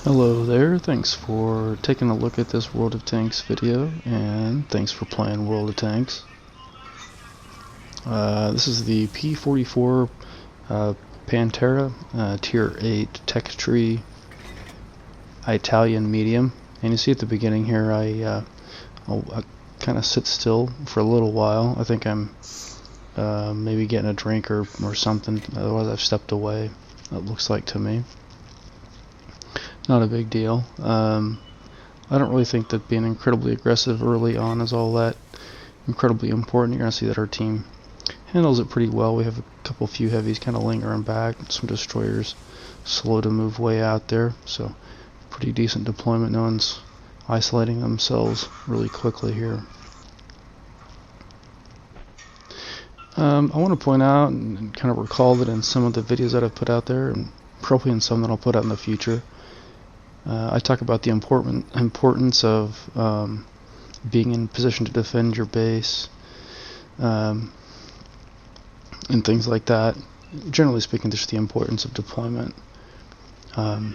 Hello there, thanks for taking a look at this World of Tanks video, and thanks for playing World of Tanks. This is the P.44 Pantera, Tier 8 Tech Tree Italian medium. And you see at the beginning here, I kind of sit still for a little while. I think I'm maybe getting a drink or something, otherwise I've stepped away, it looks like to me. Not a big deal. I don't really think that being incredibly aggressive early on is all that incredibly important. You're going to see that our team handles it pretty well. We have a few heavies kind of lingering back, some destroyers slow to move way out there, so pretty decent deployment. No one's isolating themselves really quickly here. I want to point out and kind of recall that in some of the videos that I've put out there, and probably in some that I'll put out in the future, I talk about the importance of being in position to defend your base, and things like that. Generally speaking, just the importance of deployment. I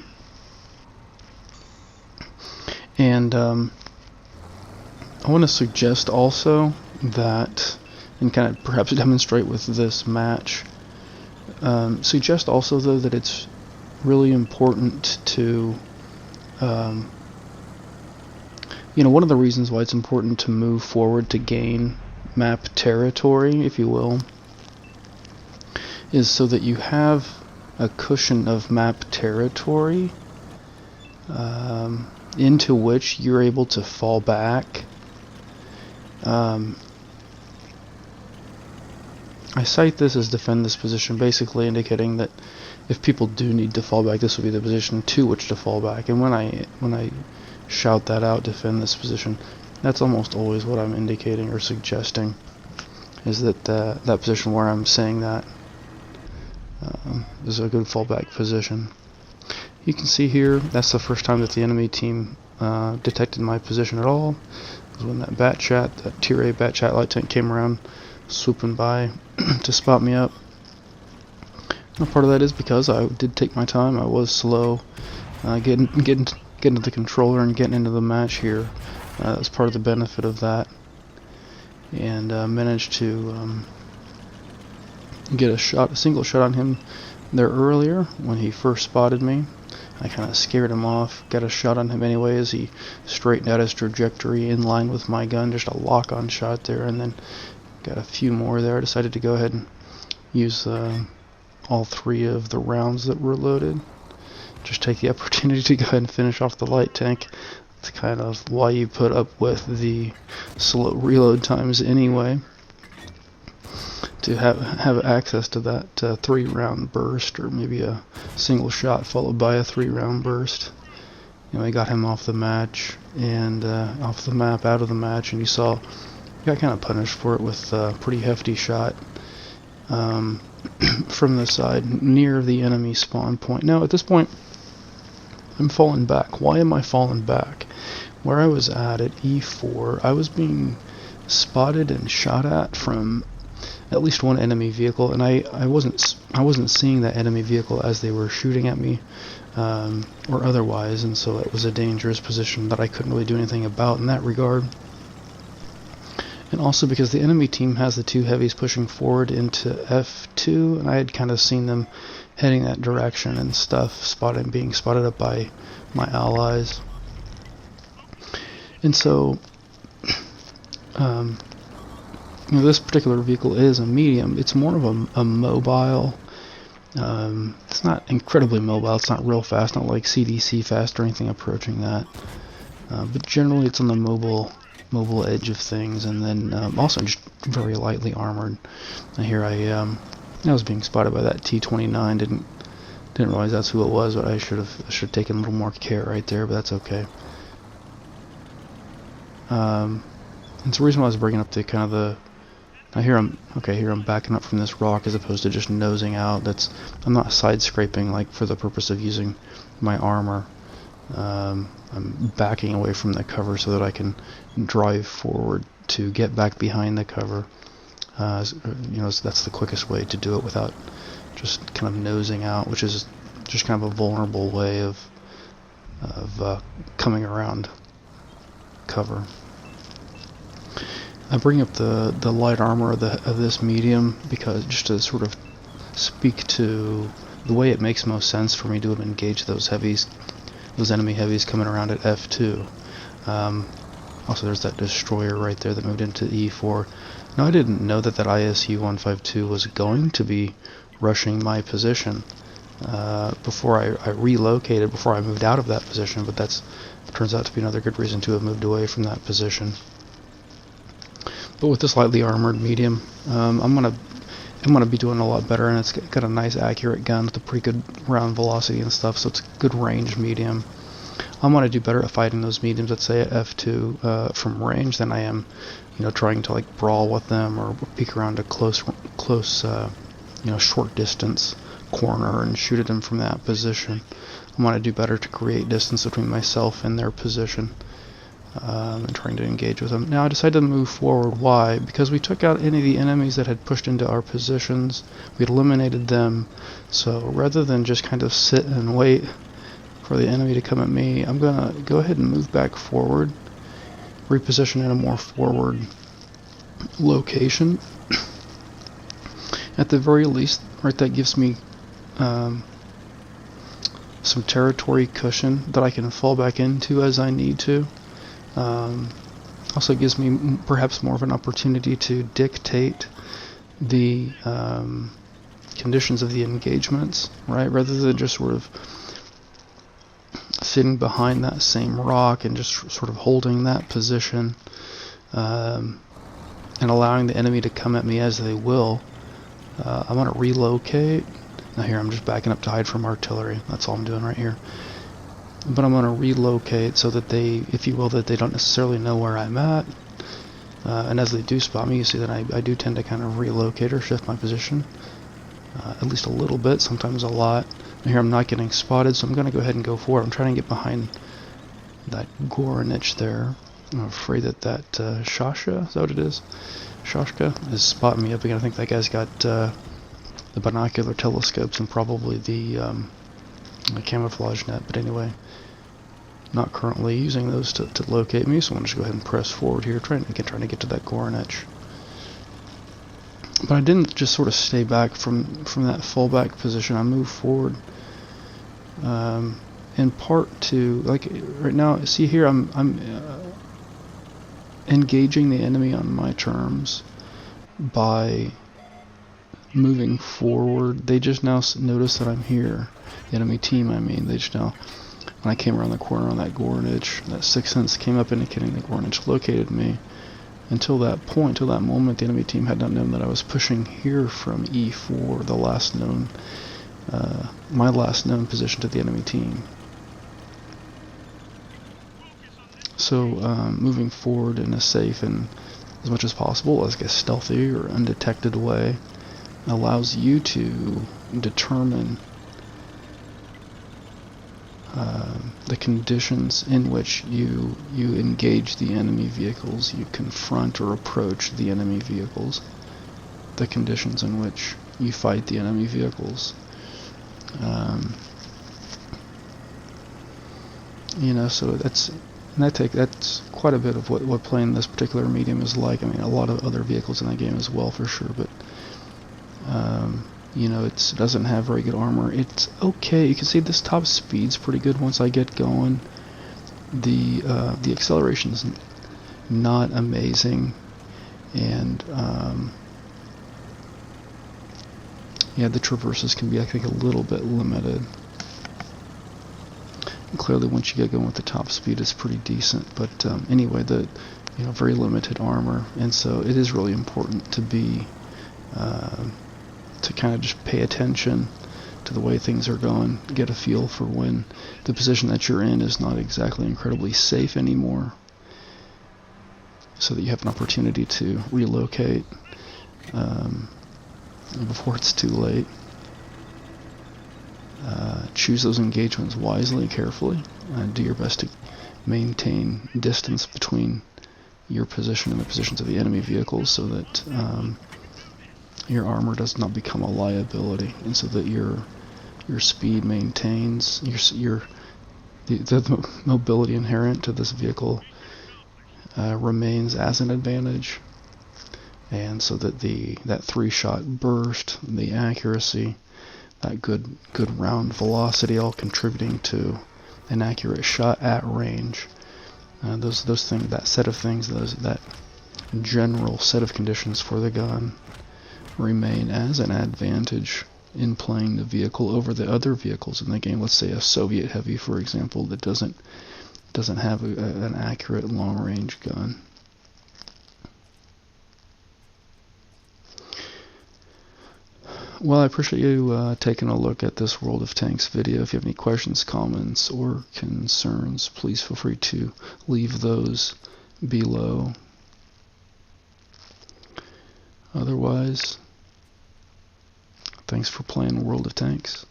want to suggest also that, and kind of perhaps demonstrate with this match, suggest also though that it's really important to one of the reasons why it's important to move forward to gain map territory, if you will, is so that you have a cushion of map territory into which you're able to fall back. I cite this as defend this position, basically indicating that if people do need to fall back, this will be the position to which to fall back. And when I shout that out, defend this position, that's almost always what I'm indicating or suggesting, is that that position where I'm saying that is a good fallback position. You can see here, that's the first time that the enemy team detected my position at all. It was when that Tier A Bat Chat light tank came around, swooping by to spot me up. And part of that is because I did take my time. I was slow getting to the controller and getting into the match here. That's part of the benefit of that, and managed to get a single shot on him there earlier when he first spotted me. I kind of scared him off, got a shot on him anyway as he straightened out his trajectory in line with my gun, just a lock-on shot there, and then got a few more there. I decided to go ahead and use all three of the rounds that were loaded. Just take the opportunity to go ahead and finish off the light tank. That's kind of why you put up with the slow reload times anyway, to have access to that 3-round burst, or maybe a single shot followed by a 3-round burst. I got him off the match and off the map, out of the match, and you saw I got kind of punished for it with a pretty hefty shot from the side near the enemy spawn point. Now at this point I'm falling back. Why am I falling back? Where I was at E4, I was being spotted and shot at from at least one enemy vehicle, and I wasn't seeing that enemy vehicle as they were shooting at me, or otherwise, and so it was a dangerous position that I couldn't really do anything about in that regard. And also because the enemy team has the two heavies pushing forward into F2, and I had kind of seen them heading that direction and stuff, being spotted up by my allies. And so, this particular vehicle is a medium. It's more of a mobile. It's not incredibly mobile. It's not real fast, not like CDC fast or anything approaching that. But generally, it's on the mobile edge of things, and then also just very lightly armored. And here I was being spotted by that T-29. Didn't realize that's who it was, but I should have taken a little more care right there, but that's okay. And it's the reason why I was bringing up the kind of the. Now here I'm backing up from this rock as opposed to just nosing out. I'm not side scraping like for the purpose of using my armor. I'm backing away from the cover so that I can drive forward to get back behind the cover. So that's the quickest way to do it without just kind of nosing out, which is just kind of a vulnerable way of of coming around cover. I bring up the light armor of this medium because just to sort of speak to the way it makes most sense for me to engage those heavies, those enemy heavies coming around at F2. Also, there's that destroyer right there that moved into E4. Now, I didn't know that ISU-152 was going to be rushing my position before I relocated, before I moved out of that position, but that turns out to be another good reason to have moved away from that position. But with this lightly armored medium, I'm gonna be doing a lot better, and it's got a nice accurate gun with a pretty good round velocity and stuff, so it's a good range medium. I'm gonna do better at fighting those mediums, let's say at F2 from range than I am, trying to like brawl with them or peek around a close, short distance corner and shoot at them from that position. I'm gonna do better to create distance between myself and their position. And trying to engage with them. Now I decided to move forward. Why? Because we took out any of the enemies that had pushed into our positions. We eliminated them. So rather than just kind of sit and wait for the enemy to come at me, I'm going to go ahead and move back forward, reposition in a more forward location. At the very least, right, that gives me some territory cushion that I can fall back into as I need to. Also gives me perhaps more of an opportunity to dictate the conditions of the engagements, right? Rather than just sort of sitting behind that same rock and just sort of holding that position and allowing the enemy to come at me as they will. I'm going to relocate. Now here I'm just backing up to hide from artillery. That's all I'm doing right here. But I'm going to relocate so that they, if you will, that they don't necessarily know where I'm at. And as they do spot me, you see that I do tend to kind of relocate or shift my position. At least a little bit, sometimes a lot. And here I'm not getting spotted, so I'm going to go ahead and go forward. I'm trying to get behind that Goranich there. I'm afraid that Shashka, is that what it is? Shashka is spotting me up again. I think that guy's got the binocular telescopes and probably the camouflage net, but anyway, not currently using those to locate me, so I'm just go ahead and press forward here, trying to get to that Goranich. But I didn't just sort of stay back from that fallback position. I moved forward, in part to, like right now, see here, I'm engaging the enemy on my terms by moving forward. They just now notice that I'm here. The enemy team, I mean, they just now, when I came around the corner on that Goranich, that 6th sense came up indicating the Goranich located me. Until that point, till that moment, the enemy team had not known that I was pushing here from E4, the last known, my last known position to the enemy team. So moving forward in a safe and as much as possible, like a stealthy or undetected way, allows you to determine the conditions in which you engage the enemy vehicles, you confront or approach the enemy vehicles, the conditions in which you fight the enemy vehicles. So that's quite a bit of what playing this particular medium is like. I mean, a lot of other vehicles in that game as well, for sure, but it doesn't have very good armor. It's okay. You can see this top speed's pretty good once I get going. The acceleration's not amazing, and the traverses can be, I think, a little bit limited. And clearly, once you get going with the top speed, it's pretty decent. But anyway, very limited armor, and so it is really important to be to kind of just pay attention to the way things are going, get a feel for when the position that you're in is not exactly incredibly safe anymore, so that you have an opportunity to relocate before it's too late. Choose those engagements wisely, carefully, do your best to maintain distance between your position and the positions of the enemy vehicles, so that your armor does not become a liability, and so that your speed maintains, your the mobility inherent to this vehicle remains as an advantage, and so that that 3-shot burst, the accuracy, that good round velocity, all contributing to an accurate shot at range. Those things, that set of things, that general set of conditions for the gun remain as an advantage in playing the vehicle over the other vehicles in the game. Let's say a Soviet Heavy, for example, that doesn't have an accurate long-range gun. Well, I appreciate you taking a look at this World of Tanks video. If you have any questions, comments, or concerns, please feel free to leave those below. Otherwise, thanks for playing World of Tanks.